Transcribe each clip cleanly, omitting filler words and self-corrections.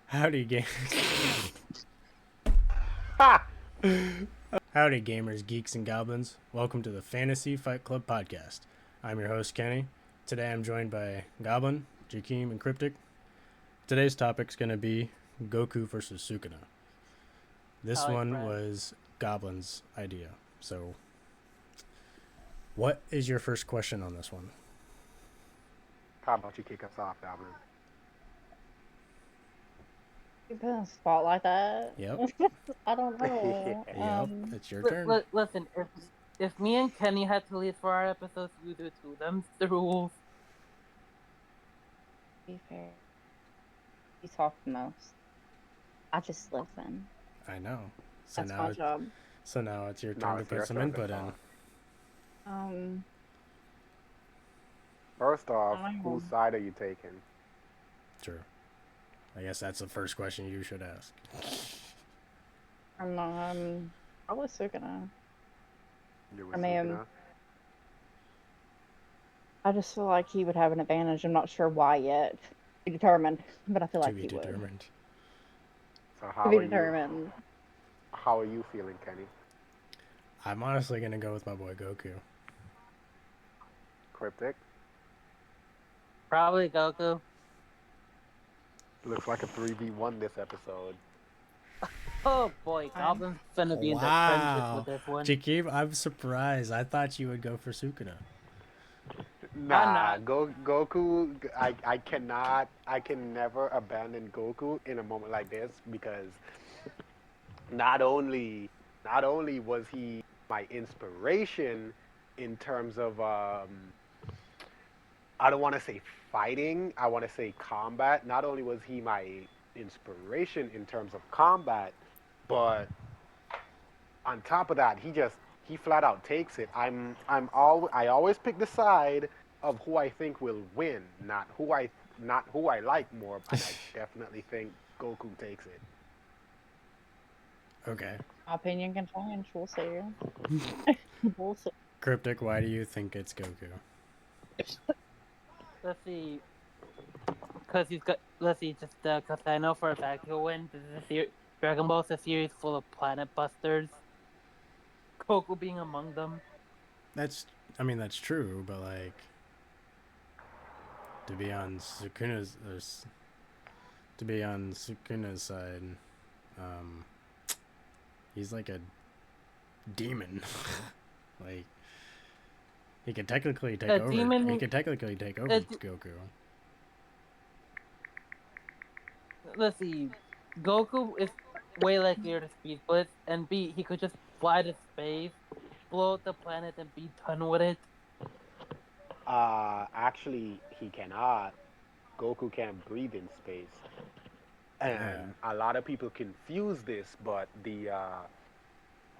Howdy, Ha! Howdy, gamers, geeks, and goblins. Welcome to the Fantasy Fight Club podcast. I'm your host, Kenny. Today I'm joined by Goblin, Jakeem, and Cryptic. Today's topic's going to be Goku versus Sukuna. This one was Goblin's idea. So, what is your first question on this one? How about you kick us off, Goblin? You put in a spot like that? Yep. I don't know. Yep, it's your turn. Listen, if me and Kenny had to lead for our episodes, we do it too. Them's the rules. To be fair, you talk the most. I just listen. I know. That's my job. So now it's your turn to put some input in. First off, whose side are you taking? True. I guess that's the first question you should ask. I'm probably Sukuna. You're with Sukuna? I just feel like he would have an advantage. I'm not sure why yet. To be determined, but I feel like he would. So how are you feeling, Kenny? I'm honestly gonna go with my boy Goku. Cryptic? Probably Goku. Looks like a 3v1 this episode. Oh boy, Goblin's gonna be in the trenches with this one. Jakeem, I'm surprised. I thought you would go for Sukuna. Nah, Goku. I can never abandon Goku in a moment like this because not only was he my inspiration in terms of I don't want to say fighting, I want to say combat. Not only was he my inspiration in terms of combat, but on top of that, he flat out takes it. I always pick the side of who I think will win, not who I like more. But I definitely think Goku takes it. Okay. My opinion can change. We'll see. We'll see. Cryptic, why do you think it's Goku? Let's see. Because I know for a fact he'll win. Dragon Ball's a series full of planet busters. Goku being among them. That's true, but like, to be on Sukuna's side, he's like a demon. Like, he could technically take over. He could technically take over Goku. Let's see. Goku is way likelier to speed blitz, and B, he could just fly to space, blow up the planet, and be done with it. Actually, he cannot. Goku can't breathe in space, and a lot of people confuse this. But they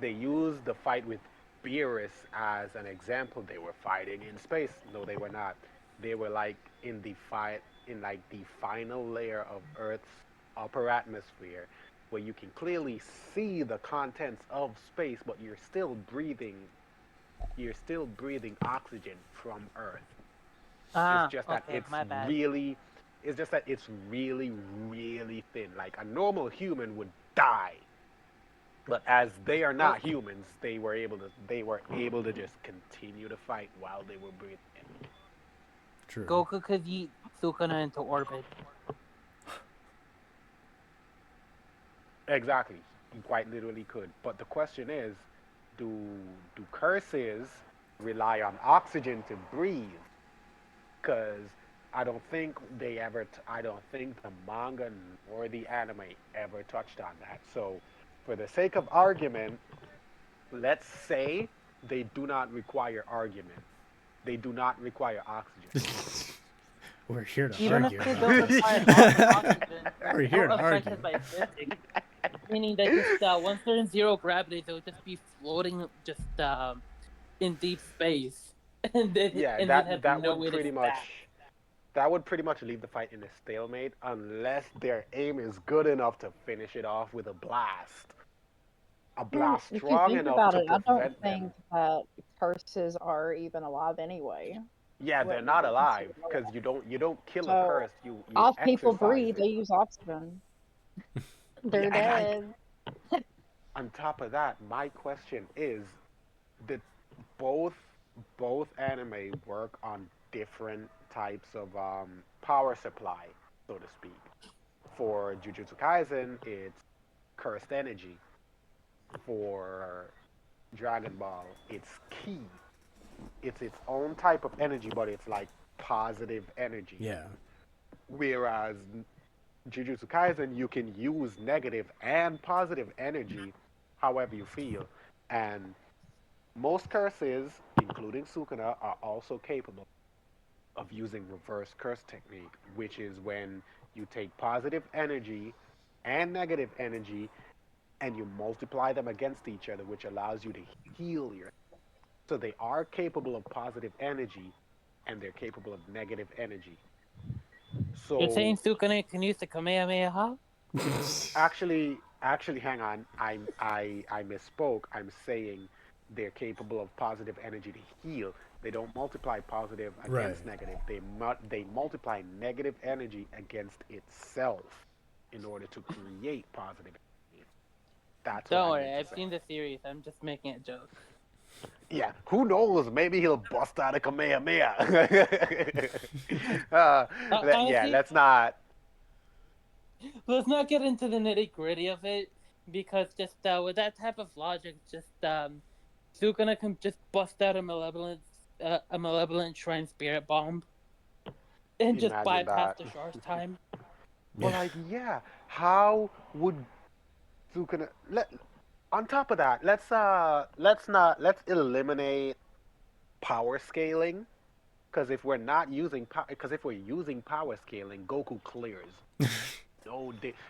use the fight with Beerus as an example. They were fighting in space. No, they were not. They were like in the final layer of Earth's upper atmosphere, where you can clearly see the contents of space, but you're still breathing oxygen from Earth. It's just that it's really, really thin. Like a normal human would die. But as they are not humans, they were able to just continue to fight while they were breathing. True. Goku could eat Sukuna into orbit. Exactly. He quite literally could. But the question is, do curses rely on oxygen to breathe? Because I don't think the manga or the anime ever touched on that. So, for the sake of argument, let's say they do not require argument. They do not require oxygen. We're here to Even argue. If they don't require oxygen, we're here to argue. By physics, meaning that just once they're in zero gravity, they'll just be floating just in deep space. And that would pretty much leave the fight in a stalemate unless their aim is good enough to finish it off with a blast. A blast strong enough to prevent them. I don't think that curses are even alive anyway. Yeah, they're not alive because you don't kill a curse. You all people exercise breathe. it. They use oxygen. They're Yeah, and dead. on top of that, my question is that both both anime work on different types of power supply, so to speak. For Jujutsu Kaisen, it's cursed energy. For Dragon Ball, it's ki. It's its own type of energy, but it's like positive energy. Yeah. Whereas Jujutsu Kaisen, you can use negative and positive energy however you feel. And most curses, including Sukuna, are also capable of using reverse curse technique, which is when you take positive energy and negative energy and you multiply them against each other, which allows you to heal yourself. So they are capable of positive energy and they're capable of negative energy. You're So saying Sukune can use the Kamehameha? actually, hang on. I misspoke. I'm saying they're capable of positive energy to heal. They don't multiply positive Right. against negative. They multiply negative energy against itself in order to create positive energy. That's what Don't I worry, meant to I've say. seen the series. I'm just making a joke. Yeah, who knows? Maybe he'll bust out a Kamehameha. Yeah, Honestly, let's not. let's not get into the nitty gritty of it because just with that type of logic, just Sukuna can just bust out a malevolent shrine spirit bomb and just Imagine bypass that. the Shar's time. But Yeah. like, yeah, how would Sukuna? On top of that, let's eliminate power scaling because if we're using power scaling, Goku clears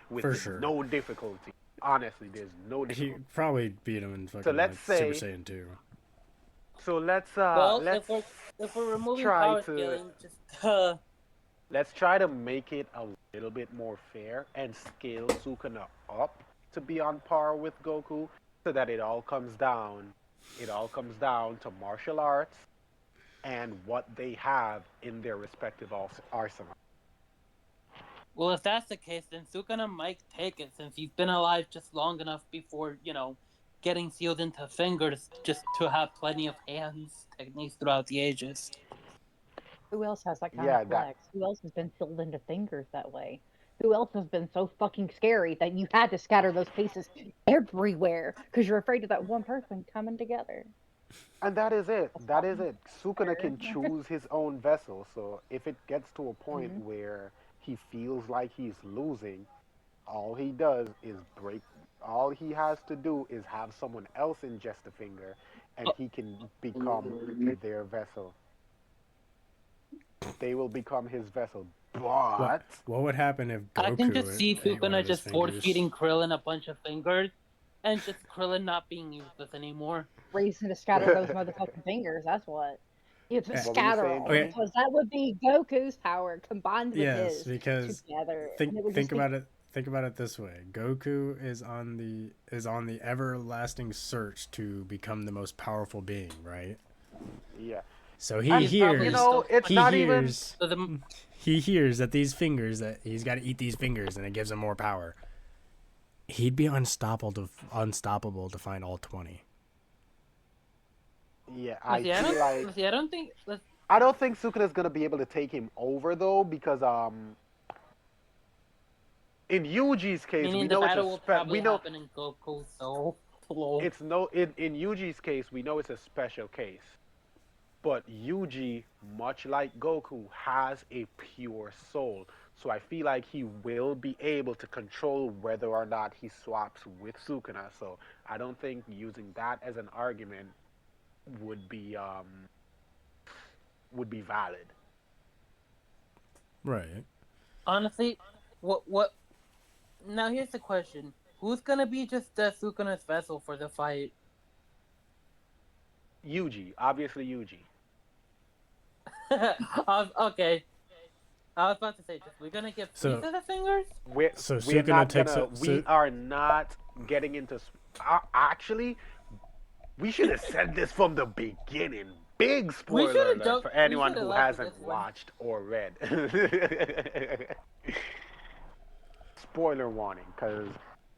with For sure. no difficulty. Honestly, there's no He difficulty. probably beat him in So fucking let's like Super say, Saiyan 2. so Well, let's if we're removing try power to scaling, just let's try to make it a little bit more fair and scale Sukuna up to be on par with Goku, so that it all comes down to martial arts and what they have in their respective arsenal. well, if that's the case, then Sukuna might take it since he's been alive just long enough before getting sealed into fingers just to have plenty of hands techniques throughout the ages. Who else has that kind of Yeah, that flex? Who else has been filled into fingers that way? Who else has been so fucking scary that you had to scatter those pieces everywhere because you're afraid of that one person coming together? and that is it. That's That not is it. Sukuna fair. can choose his own vessel. So if it gets to a point Mhm. where he feels like he's losing, all he does is break. All he has to do is have someone else ingest a finger, and he can become their vessel. They will become his vessel. What But what would happen if I can just Goku see ate one Sukuna of his just force fingers? feeding Krillin a bunch of fingers and just Krillin not being useless anymore. Reason to scatter those motherfucking fingers. That's what. You have to Eh, what were you scatter saying, them Okay. Kenny? because that would be Goku's power combined with Yes, his because together, and it would think just be about it. Think about it this way: Goku is on the everlasting search to become the most powerful being, right? Yeah, So and He's probably you know, still it's he not even. hears so the he hears that these fingers that he's got to eat these fingers and it gives him more power. He'd be unstoppable to find all 20. Yeah, let's I see. feel like Let's see. I don't think. I don't think Sukuna's gonna be able to take him over though, because in Yuji's case, Meaning we the know battle will we probably know happen in Goku's soul. Lol. it's no in Yuji's case, we know it's a special case. But Yuji, much like Goku, has a pure soul. So I feel like he will be able to control whether or not he swaps with Sukuna. So I don't think using that as an argument would be um would be valid. Right. Honestly, what? Now here's the question: who's gonna be just Sukuna's vessel for the fight? Yuji, obviously Yuji. Okay, I was about to say, just we're gonna give So Frieza the fingers. We're so we're Sukuna not takes gonna it. we So are not getting into actually we should have said this from the beginning. Big We should spoiler have alert done. for We anyone should have who led with hasn't this one. watched or read. spoiler warning, because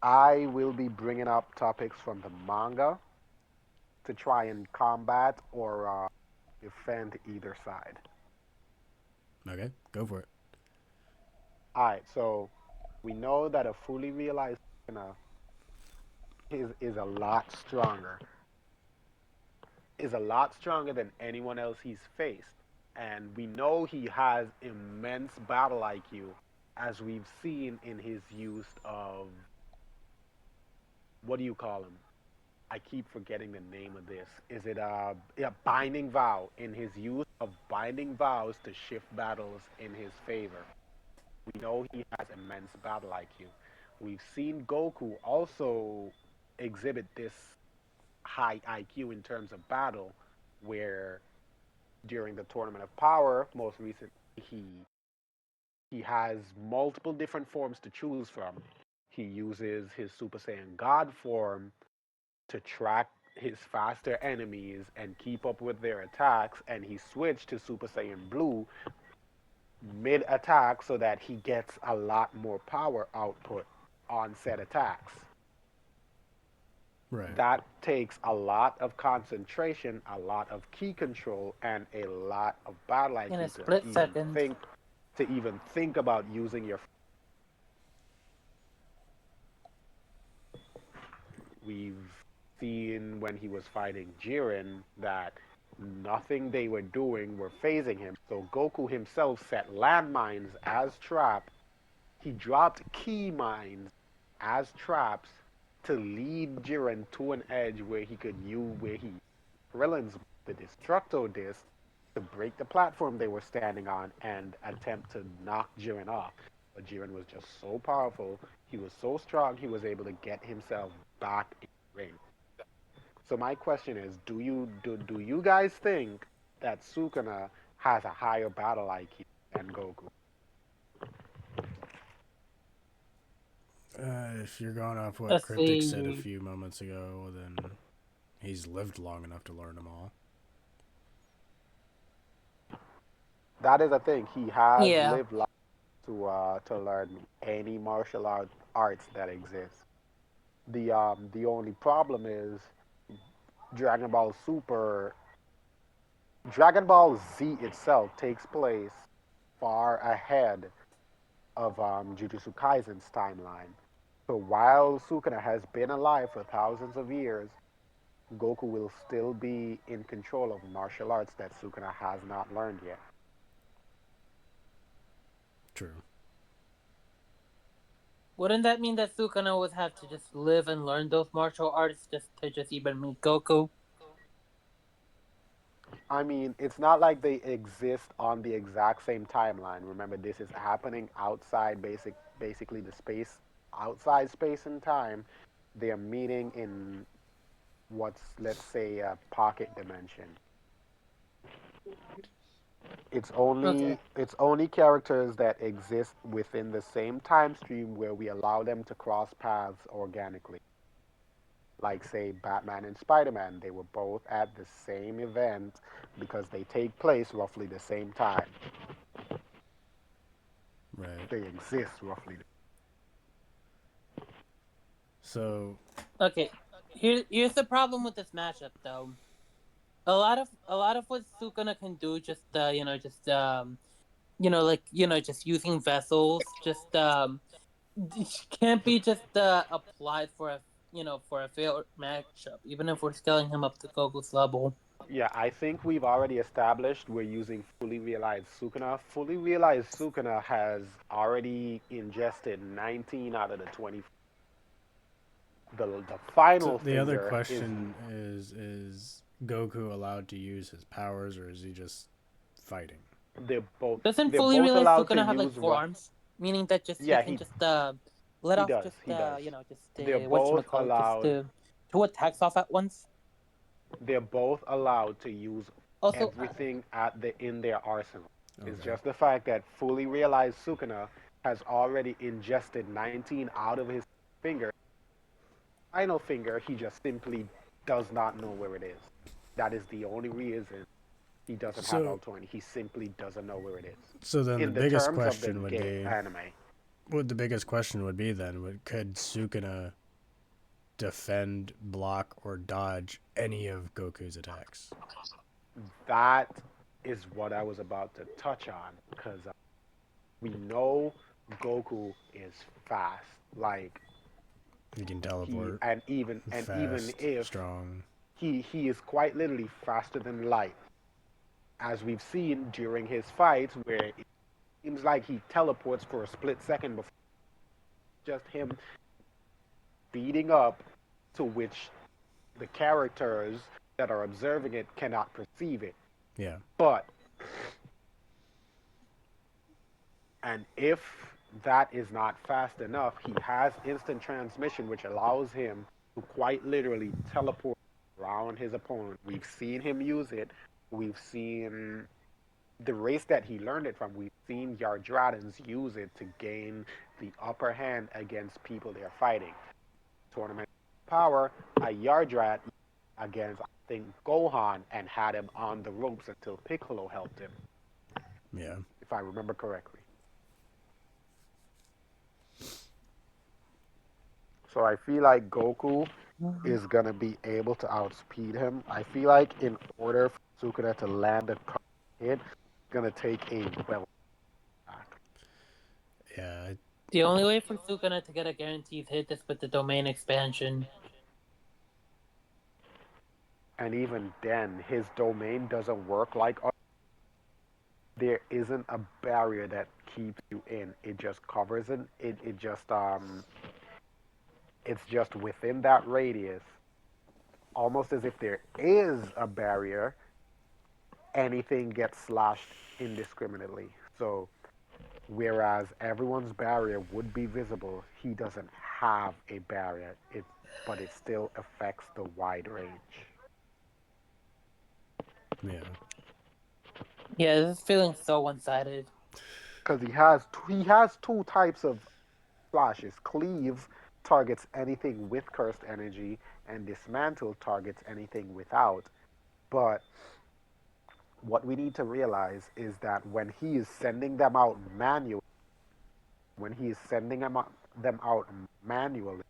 I will be bringing up topics from the manga to try and combat or defend either side. Okay, go for it. All right, so we know that a fully realized Sukuna is a lot stronger. Is a lot stronger than anyone else he's faced, and we know he has immense battle IQ, as we've seen in his use of what do you call him? I keep forgetting the name of this. Is it yeah, binding vow, in his use of binding vows to shift battles in his favor. We know he has immense battle IQ. We've seen Goku also exhibit this high IQ in terms of battle, where during the Tournament of Power, most recently, he has multiple different forms to choose from. He uses his Super Saiyan God form to track his faster enemies and keep up with their attacks, and he switched to Super Saiyan Blue mid attack so that he gets a lot more power output on said attacks. Right. That takes a lot of concentration, a lot of key control, and a lot of battle In a IQ split second. to even think about using your. We've seen when he was fighting Jiren that nothing they were doing were phasing him. So Goku himself set landmines as trap. He dropped key mines as traps to lead Jiren to an edge where he could use where he Krillin's the Destructo Disc to break the platform they were standing on and attempt to knock Jiren off. But Jiren was just so powerful, he was so strong, he was able to get himself back in the ring. So my question is, do you guys think that Sukuna has a higher battle IQ than Goku? If you're going off what Let's Cryptic said a see. few moments ago, then he's lived long enough to learn them all. That is a thing. He has Yeah. lived life to learn any arts that exist. The only problem is Dragon Ball Super. Dragon Ball Z itself takes place far ahead of Jujutsu Kaisen's timeline. So while Sukuna has been alive for thousands of years, Goku will still be in control of martial arts that Sukuna has not learned yet. True. Wouldn't that mean that Sukuna would have to just live and learn those martial arts just to just even meet Goku? I mean, it's not like they exist on the exact same timeline. Remember, this is happening outside basically the space, outside space and time. They are meeting in what's, let's say, a pocket dimension. Okay. It's only characters that exist within the same time stream where we allow them to cross paths organically. Like say Batman and Spider-Man, they were both at the same event because they take place roughly the same time. Right. They exist roughly. So Okay. Here's the problem with this matchup though. A lot of what Sukuna can do just just using vessels can't be just applied for a fair matchup, even if we're scaling him up to Goku's level. Yeah, I think we've already established we're using fully realized Sukuna. Fully realized Sukuna has already ingested 19 out of the 20. The So final the other finger is question is Goku allowed to use his powers, or is he just fighting? they're both Doesn't they're fully both realize allowed to Sukuna have like use four what. arms, meaning that just he Yeah, can just let he off does. just He does. They're both whatchamacallit, just allowed two attacks off at once. they're both allowed to use Also, everything at the in their arsenal. It's Okay. just the fact that fully realized Sukuna has already ingested 19 out of his finger. Final finger, he just simply does not know where it is. That is the only reason he doesn't have So L20. He simply doesn't know where it is. so then the In the biggest terms of the question would game be anime. what the biggest question would be then? Could Sukuna defend, block, or dodge any of Goku's attacks? That is what I was about to touch on because we know Goku is fast. Like He can he teleport, and even fast, if strong. he is quite literally faster than light, as we've seen during his fights, where it seems like he teleports for a split second before just him beating up, to which the characters that are observing it cannot perceive it. Yeah. But and if that is not fast enough, he has instant transmission, which allows him to quite literally teleport around his opponent. We've seen him use it. We've seen the race that he learned it from. We've seen Yardratans use it to gain the upper hand against people they're fighting. Tournament power, a Yardrat against, I think, Gohan and had him on the ropes until Piccolo helped him, Yeah. if I remember correctly. So I feel like Goku is gonna be able to outspeed him. I feel like in order for Sukuna to land a hit, it's gonna take a well back. Yeah. The only way for Sukuna to get a guaranteed hit is with the domain expansion. And even then, his domain doesn't work like there isn't a barrier that keeps you in. It just covers it. It just it's just within that radius, almost as if there is a barrier. Anything gets slashed indiscriminately. So whereas everyone's barrier would be visible, he doesn't have a barrier. But it still affects the wide range. Yeah. Yeah, this is feeling so one-sided. Because he has two types of flashes. Cleave targets anything with cursed energy, and dismantle targets anything without. But what we need to realize is that when he is sending them out manually, when he is sending them out manually,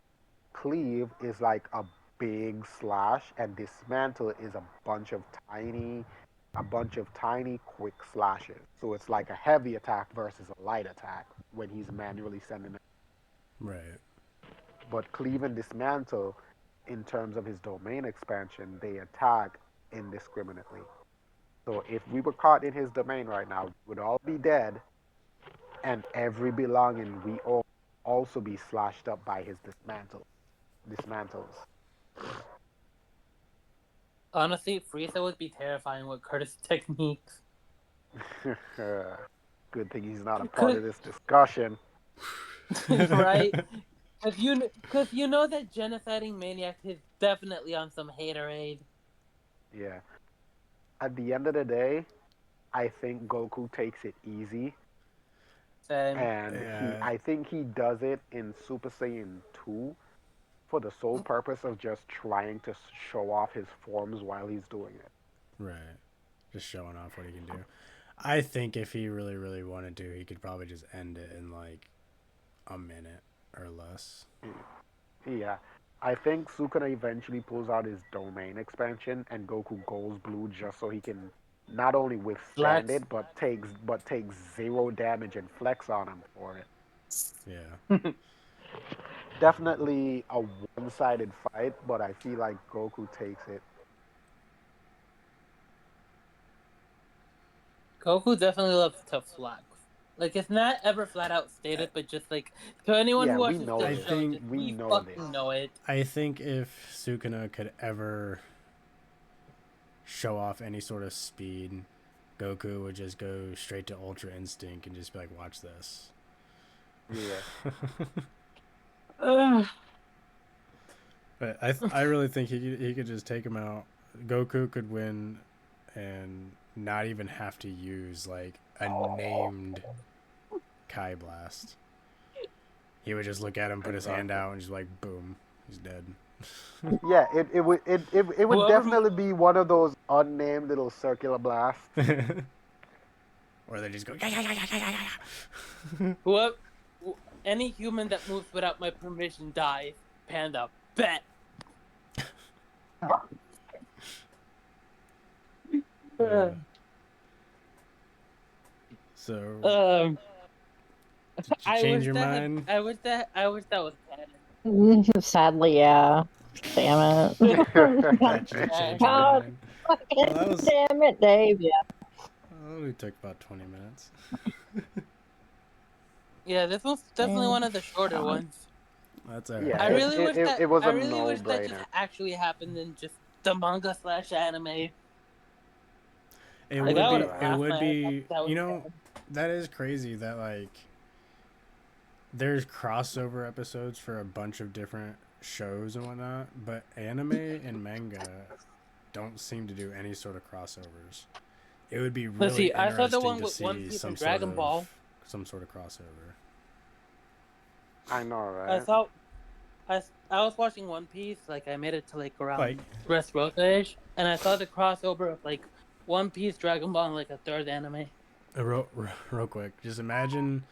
cleave is like a big slash, and dismantle is a bunch of tiny quick slashes. So it's like a heavy attack versus a light attack when he's manually sending it. Right. But cleave and dismantle, in terms of his domain expansion, they attack indiscriminately. So if we were caught in his domain right now, we would all be dead, and every belonging we all also be slashed up by his dismantles. Honestly, Frieza would be terrifying with Curtis' techniques. Good thing he's not a part Cause, of this discussion. right? Cause you know that genociding maniac is definitely on some haterade. Yeah. At the end of the day, I think Goku takes it easy, Same. and Yeah. I think he does it in Super Saiyan 2 for the sole purpose of just trying to show off his forms while he's doing it. Right. Just showing off what he can do. I think if he really, really wanted to, he could probably just end it in like a minute or less. Yeah. I think Sukuna eventually pulls out his domain expansion and Goku goes blue just so he can not only withstand Flex. it but takes zero damage and flex on him for it. Yeah. Definitely a one-sided fight, but I feel like Goku takes it. Goku definitely loves to flex. Like, it's not ever flat out stated, but just like, to anyone Yeah, who we watches know the I this. show, think just We we know this. fucking know it. I think if Sukuna could ever show off any sort of speed, Goku would just go straight to Ultra Instinct and just be like, "Watch this." Yeah. But I really think he could just take him out. Goku could win, and not even have to use like a named Kai Blast. He would just look at him, put his hand out, and just like boom, he's dead. Yeah, it would Whoever, definitely be one of those unnamed little circular blasts. Or they just go yeah yeah yeah yeah yeah yeah. whoever, Any human that moves without my permission dies. Panda, bet. So, Um, did you change your mind? I wish that was canon. Sadly, yeah. Damn it. That you changed your God mind. fucking Well, that was. damn it, Dave. Yeah. Oh, we took about 20 minutes. Yeah, this one's definitely Man. one of the shorter God. ones. That's all Yeah, right. I really wish it was I a really wish that just no-brainer. actually happened in just the manga / anime. It Like would I would be. have Yeah. It laughed would my ass off be. if that was You know, canon. that is crazy. That like, there's crossover episodes for a bunch of different shows and whatnot, but anime and manga don't seem to do any sort of crossovers. It would be Let's really see. I saw the interesting one to with One see Piece and Dragon Ball. some sort of crossover. I know, I right? saw. I was watching One Piece. Like I made it to like around Like, Dressrosa age, and I saw the crossover of like One Piece, Dragon Ball, and like a third anime. real quick, just imagine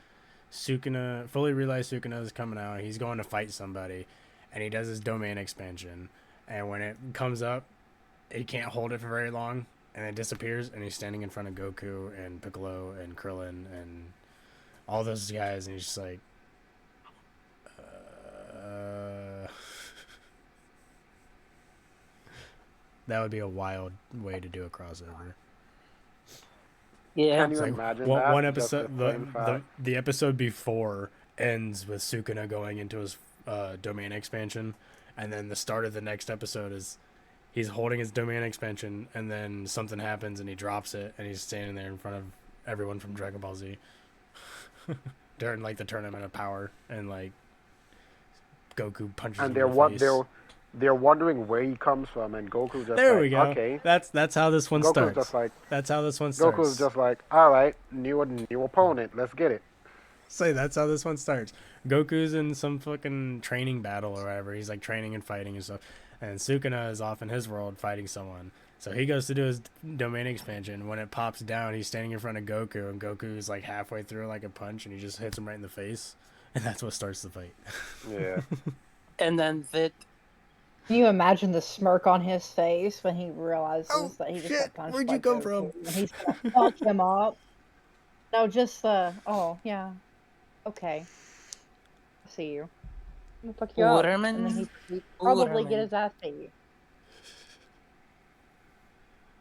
Sukuna, fully realize Sukuna is coming out. He's going to fight somebody, and he does his domain expansion. And when it comes up, he can't hold it for very long, and it disappears. And he's standing in front of Goku and Piccolo and Krillin and all those guys, and he's just like, that would be a wild way to do a crossover. Yeah. Can you It's like imagine one, that? one Just episode, the plain fact. the episode before ends with Sukuna going into his domain expansion, and then the start of the next episode is he's holding his domain expansion, and then something happens and he drops it, and he's standing there in front of everyone from Dragon Ball Z during like the tournament of power, and like Goku punches And him in the face. they're wondering where he comes from, and Goku just There like, we go. okay. That's how this one Goku's starts. just like That's how this one starts. Goku's just like, all right, new opponent, let's get it. Say that's how this one starts. Goku's in some fucking training battle or whatever. He's like training and fighting and stuff. And Sukuna is off in his world fighting someone. So he goes to do his domain expansion. When it pops down, he's standing in front of Goku, and Goku's like halfway through like a punch, and he just hits him right in the face, and that's what starts the fight. Yeah. And then that. Can you imagine the smirk on his face when he realizes that he just shit, got punched where'd by you come Goku, from? and he's gonna fuck him up? No, just oh yeah, okay, I see you. I'm gonna fuck you up, and then he probably get his ass beat.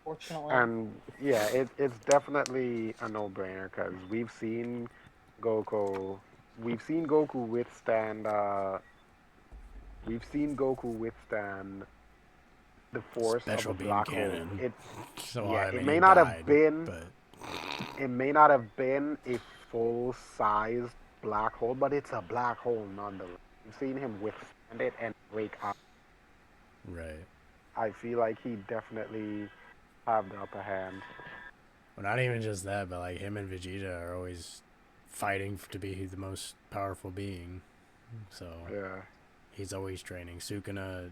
Fortunately, And yeah, it's definitely a no-brainer because Goku, we've seen Goku withstand, we've seen Goku withstand the force Special of a beam black hole. cannon. It So yeah, I mean, it may he not died, have been but it may not have been a full-sized black hole, but it's a black hole nonetheless. We've seen him withstand it and break out. right. I feel like he definitely have the upper hand. Well, not even just that, but like him and Vegeta are always fighting to be the most powerful being. So Yeah. he's always training. Sukuna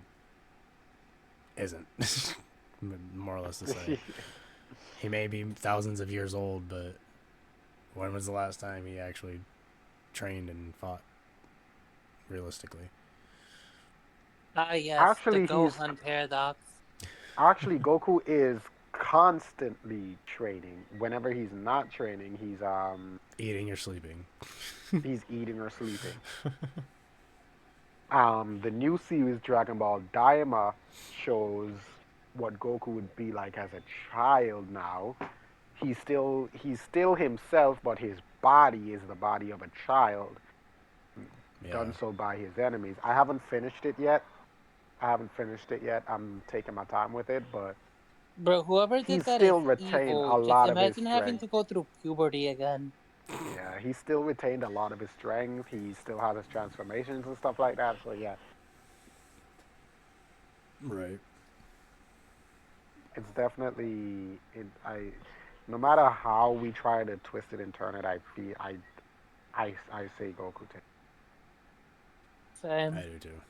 isn't, more or less to say. He may be thousands of years old, but when was the last time he actually trained and fought realistically? Ah, yes, Actually, the Gohan paradox. Actually, Goku is constantly training. Whenever he's not training, Eating or sleeping. he's eating or sleeping. The new series Dragon Ball Daima shows what Goku would be like as a child now. He's still himself, but his body is the body of a child, Yeah. done so by his enemies. I haven't finished it yet. I'm taking my time with it, but Bro, whoever did he's that is still retained evil. a Just lot of his imagine having strength. to go through puberty again. Yeah, he still retained a lot of his strength. He still has his transformations and stuff like that. So yeah, Right. it's definitely no matter how we try to twist it and turn it, I say Goku. Same. I do too.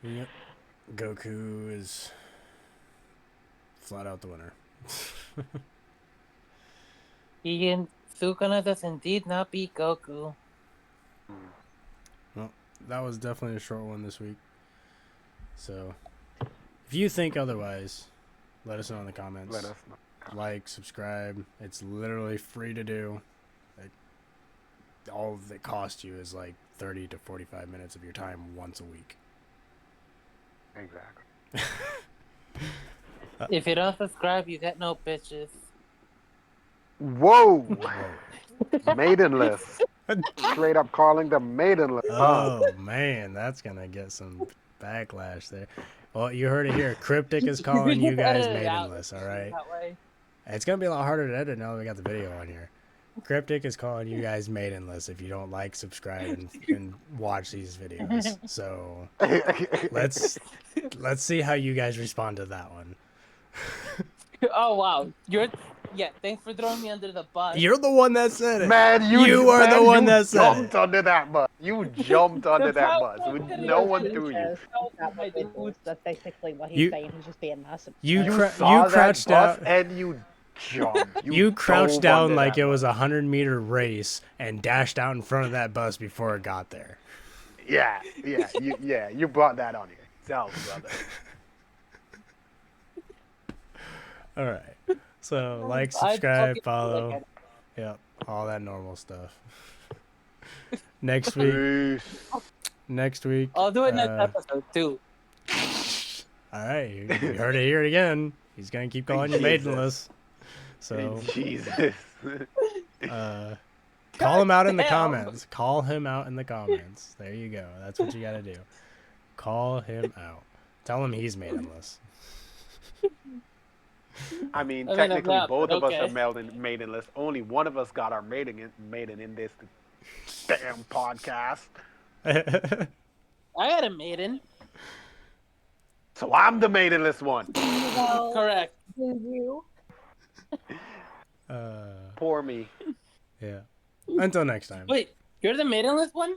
Yep. Goku is flat out the winner. Sukuna does indeed not beat Goku. Well, that was definitely a short one this week. So, if you think otherwise, let us know in the comments. Let us know. Like, subscribe. It's literally free to do. Like, all that costs you is like 30 to 45 minutes of your time once a week. Exactly. If you don't subscribe, you get no bitches. Whoa! Maidenless. Straight up calling them maidenless. Oh, man, that's going to get some backlash there. Well, you heard it here. Cryptic is calling you guys maidenless, all right? It's going to be a lot harder to edit now that we got the video on here. Cryptic is calling you guys maidenless if you don't like, subscribe, and watch these videos. So let's see how you guys respond to that one. Oh wow, thanks for throwing me under the bus. You're the one that said it. Man, you are the one that said jumped under that bus. You jumped under that bus. No one threw you. That's basically what he's saying. He's just being massive. You saw crouched that bus out and you jumped. You crouched down like it bus. was a 100-meter race and dashed out in front of that bus before it got there. Yeah, you brought that on yourself, brother. All right. So, like, subscribe, follow. Yep, all that normal stuff. Next week. I'll do it next episode too. All right, you heard it here again. He's gonna keep calling you maidenless. So, Jesus. Call him out in the comments. Call him out in the comments. There you go. That's what you gotta do. Call him out. Tell him he's maidenless. I mean, technically, both of us are maidenless. Only one of us got our maiden in this damn podcast. I got a maiden. So I'm the maidenless one. Correct. You. Poor me. Yeah. Until next time. Wait, you're the maidenless one?